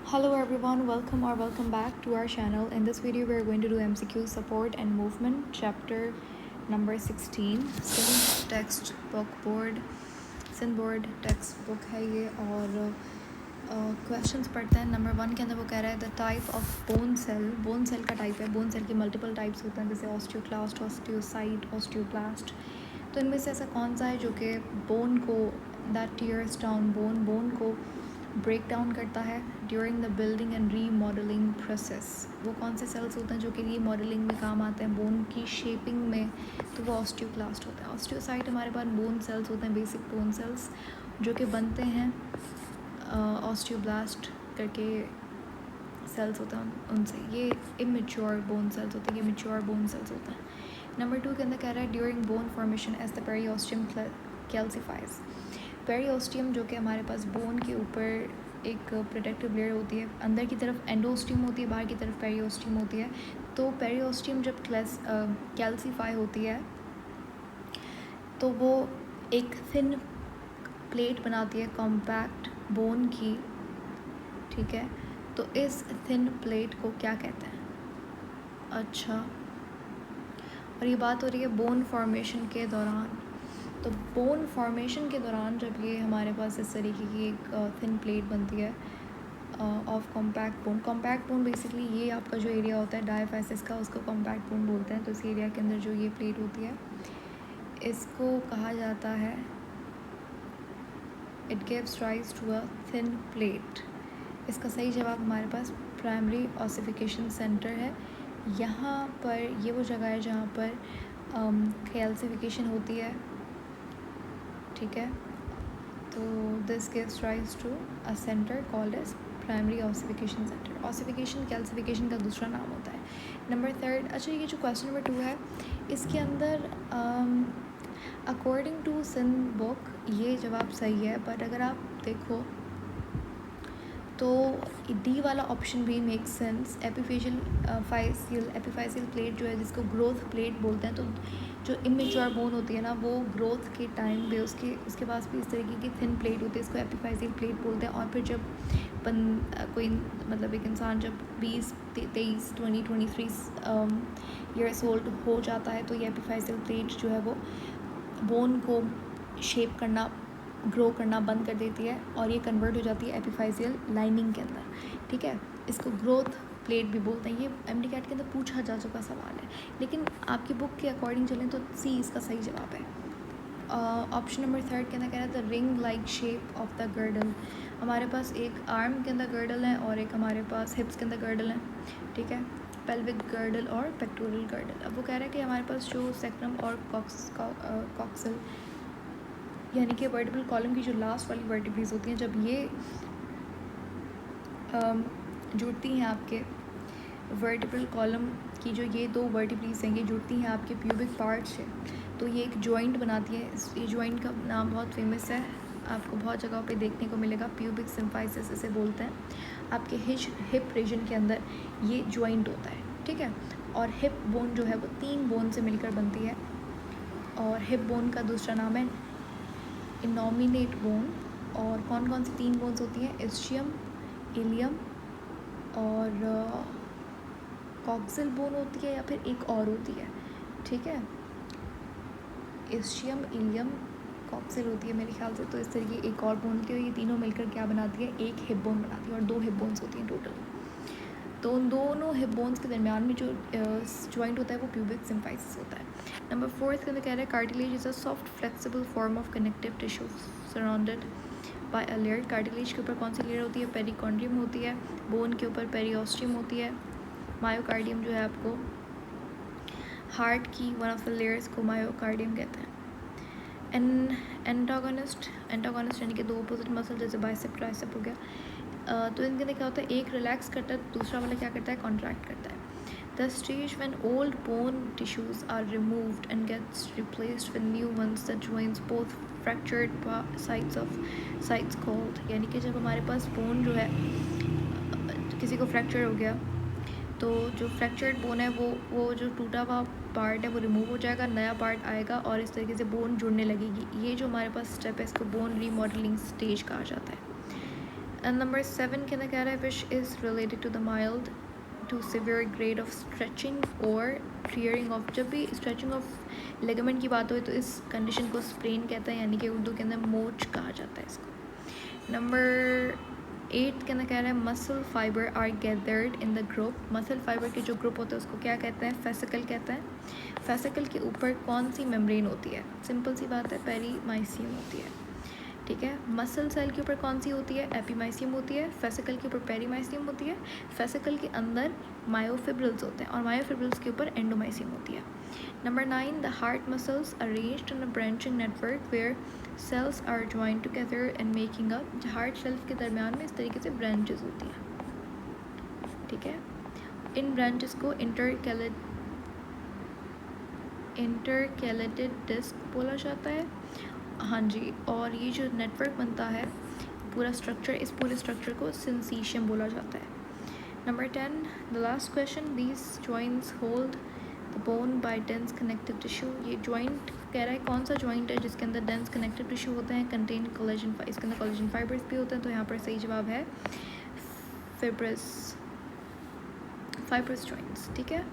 Hello everyone, welcome back to our channel. In this video we are going to do MCQ support and movement chapter number 16 Sindh text book board Sindh board text book है ये और questions पढ़ते हैं। Number 1 के अंदर वो कह रहा है the type of bone cell का टाइप है। बोन सेल की मल्टीपल टाइप्स होते हैं जैसे ऑस्टियोक्लास्ट, ऑस्टियोसाइट, ऑस्टियोब्लास्ट। तो इनमें से ऐसा कौन सा है जो कि बोन को दैट टीयर्स डाउन बोन को ब्रेक डाउन करता है during the building and remodelling process. वो कौन से सेल्स होते हैं जो कि रीमॉडलिंग में काम आते हैं बोन की शेपिंग में? तो वो ऑस्टियोक्लास्ट होता है। ऑस्टियोसाइट हमारे पास बोन सेल्स होते हैं, बेसिक बोन सेल्स जो कि बनते हैं ऑस्टियोब्लास्ट करके सेल्स होते हैं उनसे। ये इमेच्योर बोन सेल्स होते हैं, ये मैच्योर बोन सेल्स होते हैं। नंबर 2 के अंदर कह रहा है during bone formation as the periosteum calcifies. Periosteum जो कि हमारे पास बोन के ऊपर एक प्रोटेक्टिव लेयर होती है, अंदर की तरफ एंडोस्टियम होती है, बाहर की तरफ पेरिओस्टियम होती है। तो पेरिओस्टियम जब कैल्सीफाई होती है तो वो एक थिन प्लेट बनाती है कॉम्पैक्ट बोन की, ठीक है। तो इस थिन प्लेट को क्या कहते हैं? अच्छा, और ये बात हो रही है बोन फॉर्मेशन के दौरान। तो बोन फॉर्मेशन के दौरान जब ये हमारे पास इस तरीके की एक थिन प्लेट बनती है ऑफ कॉम्पैक्ट बोन बेसिकली ये आपका जो एरिया होता है डायफाइसिस का, उसको कॉम्पैक्ट बोन बोलते हैं। तो इस एरिया के अंदर जो ये प्लेट होती है इसको कहा जाता है, it gives rise to a thin plate. इसका सही जवाब हमारे पास प्राइमरी ऑसिफिकेशन सेंटर है। यहाँ पर ये वो जगह है जहाँ पर कैल्सिफिकेशन होती है, ठीक है। तो this gives rise to a centre called as primary ossification centre. Ossification calcification का दूसरा नाम होता है। नंबर 3, अच्छा ये जो क्वेश्चन नंबर 2 है इसके अंदर अकॉर्डिंग टू सिंध बुक ये जवाब सही है, बट अगर आप देखो तो डी वाला ऑप्शन भी मेक सेंस। एपिफाइसियल प्लेट जो है जिसको ग्रोथ प्लेट बोलते हैं, तो जो इमेच्योर बोन होती है ना वो ग्रोथ के टाइम पे उसके पास भी इस तरीके की थिन प्लेट होती है, इसको एपिफाइसियल प्लेट बोलते हैं। और फिर जब कोई मतलब एक इंसान जब 20, 23, 20, 23 ईयर्स ओल्ड हो जाता है तो ये एपिफाइसियल प्लेट जो है वो बोन को शेप करना, ग्रो करना बंद कर देती है और ये कन्वर्ट हो जाती है एपिफाइसियल लाइनिंग के अंदर, ठीक है। इसको ग्रोथ प्लेट भी बोलते हैं। ये एमडी कैट के अंदर पूछा जा चुका सवाल है, लेकिन आपकी बुक के अकॉर्डिंग चलें तो सी इसका सही जवाब है। ऑप्शन नंबर 3 के अंदर कह रहा है the ring like shape of the girdle. हमारे पास एक आर्म के अंदर गर्डल है और एक हमारे पास हिप्स के अंदर गर्डल है, ठीक है, पेल्विक गर्डल और पेक्टोरल गर्डल। अब वो कह रहा है कि हमारे पास जो सेक्रम और कॉक्सल यानी कि वर्टिब्रल कॉलम की जो लास्ट वाली वर्टिब्रीज होती हैं, जब ये जुड़ती हैं आपके वर्टिब्रल कॉलम की जो ये दो वर्टिब्रीज हैं ये जुड़ती हैं आपके प्यूबिक पार्ट से, तो ये एक जॉइंट बनाती है। ये जॉइंट का नाम बहुत फेमस है, आपको बहुत जगहों पे देखने को मिलेगा, प्यूबिक सिम्फाइसिस इसे बोलते हैं। आपके हिप रीजन के अंदर ये जॉइंट होता है, ठीक है। और हिप बोन जो है वो 3 बोन से मिलकर बनती है और हिप बोन का दूसरा नाम है इनॉमिनेट बोन। और कौन कौन सी 3 बोन्स होती हैं? इस्चियम, इलियम और कॉक्सिल बोन होती है या फिर एक और होती है, ठीक है। इस्चियम, इलियम, कॉक्सिल होती है मेरे ख्याल से। तो इस तरीके एक और बोन होती है, ये तीनों मिलकर क्या बनाती है? एक हिप बोन बनाती है और 2 हिप बोन्स होती हैं टोटल। तो उन दोनों हिप बोन्स के दरमियान में जो जॉइंट होता है वो प्यूबिक सिम्फाइसिस होता है। नंबर 4 के अंदर कह रहा है cartilage is a soft flexible form of connective tissue surrounded by a layer. Cartilage के ऊपर कौन सी लेयर होती है? पेरिकॉन्ड्रियम होती है। बोन के ऊपर पेरिओस्टियम होती है। मायोकार्डियम जो है आपको हार्ट की वन ऑफ द लेयर्स को मायोकार्डियम कहते हैं। एंटागोनिस्ट यानी कि 2 अपोजिट मसल जैसे बाइसेप ट्राइसेप हो गया। तो इनके अंदर क्या होता है? एक रिलैक्स करता है, दूसरा वाला क्या करता है? कॉन्ट्रैक्ट करता है। The stage when old bone tissues are removed and gets replaced with new ones that joins both fractured sites called, यानी कि जब हमारे पास बोन जो है किसी को फ्रैक्चर हो गया तो जो फ्रैक्चर्ड बोन है वो जो टूटा हुआ पार्ट है वो रिमूव हो जाएगा, नया पार्ट आएगा और इस तरीके से बोन जुड़ने लगेगी। ये जो हमारे पास स्टेप है इसको बोन रीमॉडलिंग स्टेज कहा जाता है। एंड नंबर 7 के अंदर कह रहा है which is related to the mild to severe grade of stretching और टीयरिंग ऑफ. जब भी स्ट्रेचिंग ऑफ लिगामेंट की बात हो तो इस कंडीशन को स्प्रेन कहता है, यानी कि उर्दू के अंदर मोच कहा जाता है इसको. नंबर 8 के अंदर कह रहा है muscle fibre are gathered in the group. Muscle fibre के जो ग्रुप होता है उसको क्या कहते हैं? फेसिकल कहते हैं. फेसिकल के ऊपर कौन सी मेम्ब्रेन होती है? सिंपल सी बात है, पेरीमाइसियम होती है. ठीक है. मसल सेल के ऊपर कौन सी होती है? एपीमाइसियम होती है. फेसिकल के ऊपर पेरीमाइसियम होती है. फेसिकल के अंदर मायोफिब्रिल्स होते हैं और मायोफिब्रिल्स के ऊपर एंडोमाइसियम होती है. Number 9 the heart muscles arranged in a branching network where cells are join together and making up. Heart cells के दरमियान में इस तरीके से ब्रांचेस होती हैं. ठीक है. इन ब्रांचेस को इंटरकैलेटेड डिस्क बोला जाता है. हाँ जी. और ये जो नेटवर्क बनता है पूरा स्ट्रक्चर, इस पूरे स्ट्रक्चर को सिंसीशियम बोला जाता है. Number 10 the last question these joints hold the bone by dense connective tissue. ये जॉइंट कह रहा है कौन सा जॉइंट है जिसके अंदर डेंस कनेक्टिव टिश्यू होते हैं, कंटेन कोलेजन, इसके अंदर कोलेजन फाइबर्स भी होते हैं. तो यहाँ पर सही जवाब है फाइब्रस जॉइंट्स. ठीक है.